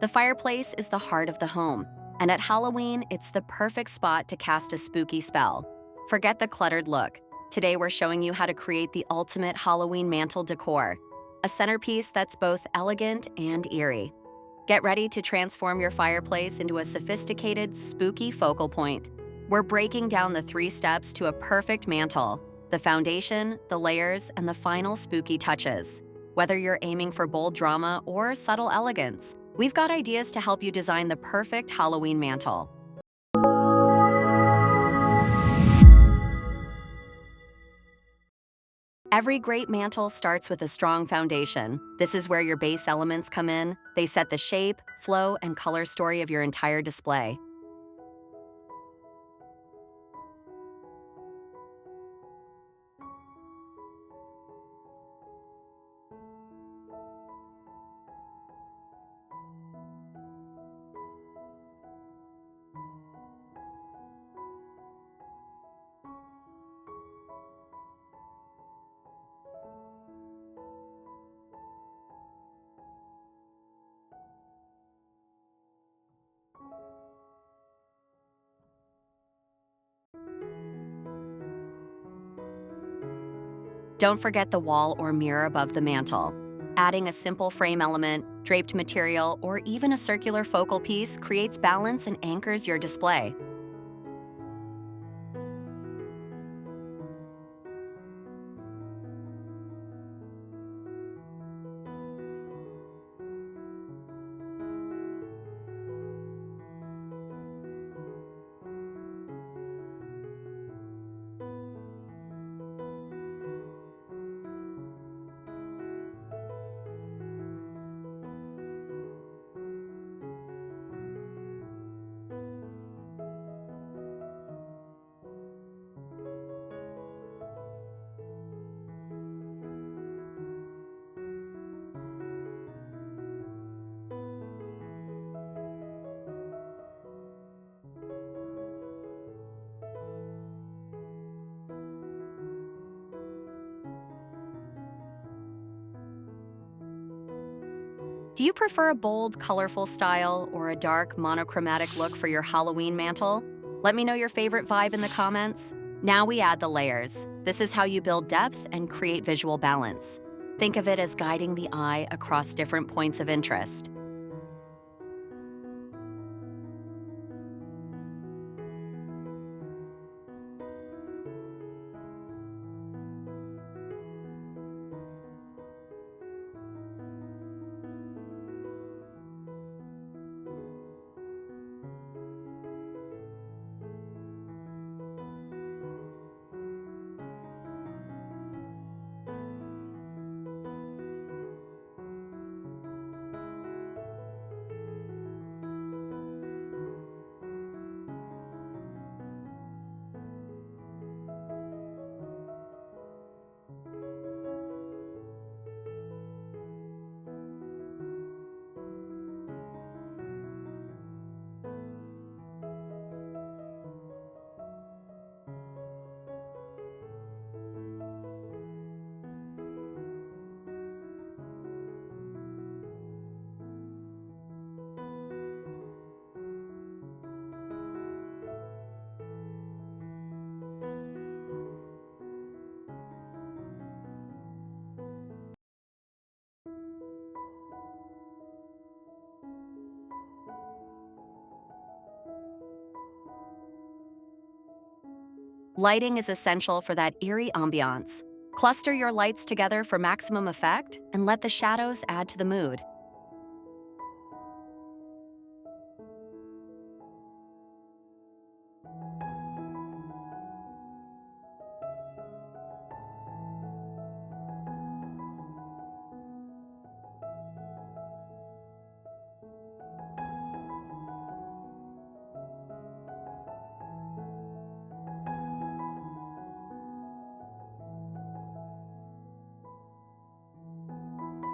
The fireplace is the heart of the home, and at Halloween, it's the perfect spot to cast a spooky spell. Forget the cluttered look. Today, we're showing you how to create the ultimate Halloween mantel decor, a centerpiece that's both elegant and eerie. Get ready to transform your fireplace into a sophisticated, spooky focal point. We're breaking down the 3 steps to a perfect mantel: the foundation, the layers, and the final spooky touches. Whether you're aiming for bold drama or subtle elegance, we've got ideas to help you design the perfect Halloween mantel. Every great mantel starts with a strong foundation. This is where your base elements come in. They set the shape, flow, and color story of your entire display. Don't forget the wall or mirror above the mantel. Adding a simple frame element, draped material, or even a circular focal piece creates balance and anchors your display. Do you prefer a bold, colorful style or a dark, monochromatic look for your Halloween mantel? Let me know your favorite vibe in the comments. Now we add the layers. This is how you build depth and create visual balance. Think of it as guiding the eye across different points of interest. Lighting is essential for that eerie ambiance. Cluster your lights together for maximum effect and let the shadows add to the mood.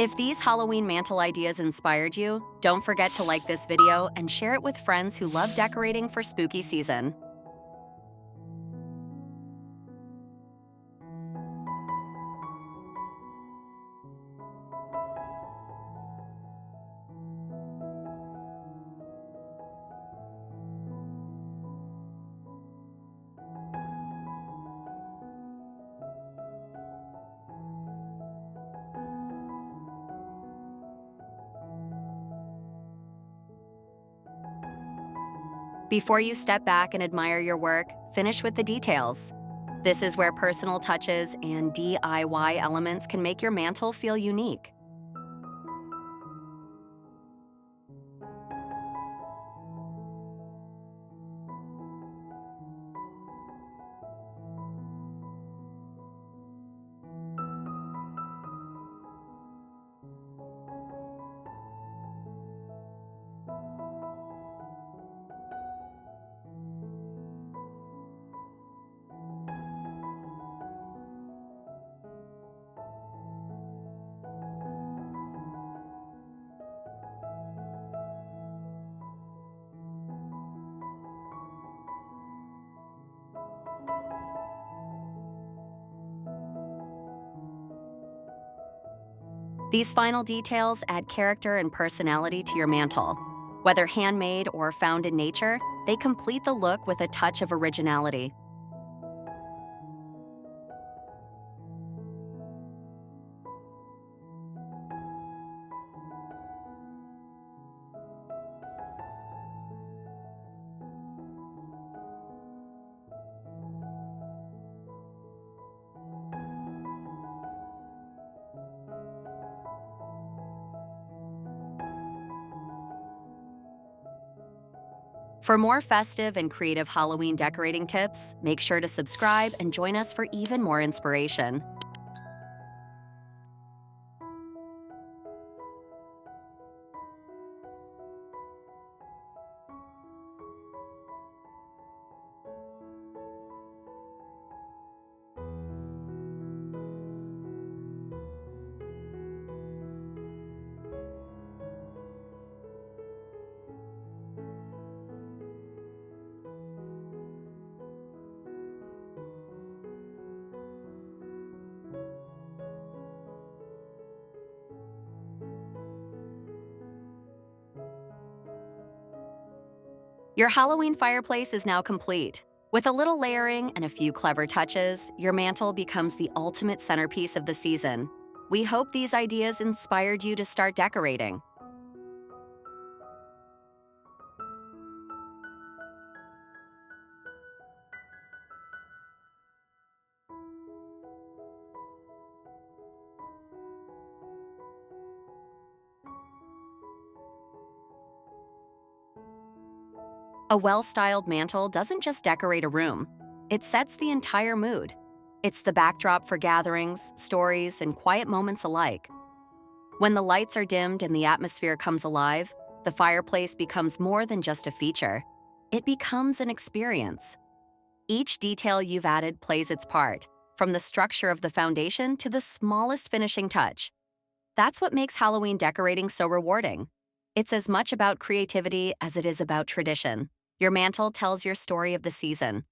If these Halloween mantle ideas inspired you, don't forget to like this video and share it with friends who love decorating for spooky season. Before you step back and admire your work, finish with the details. This is where personal touches and DIY elements can make your mantel feel unique. These final details add character and personality to your mantel. Whether handmade or found in nature, they complete the look with a touch of originality. For more festive and creative Halloween decorating tips, make sure to subscribe and join us for even more inspiration. Your Halloween fireplace is now complete. With a little layering and a few clever touches, your mantel becomes the ultimate centerpiece of the season. We hope these ideas inspired you to start decorating. A well-styled mantel doesn't just decorate a room, it sets the entire mood. It's the backdrop for gatherings, stories, and quiet moments alike. When the lights are dimmed and the atmosphere comes alive, the fireplace becomes more than just a feature. It becomes an experience. Each detail you've added plays its part, from the structure of the foundation to the smallest finishing touch. That's what makes Halloween decorating so rewarding. It's as much about creativity as it is about tradition. Your mantle tells your story of the season,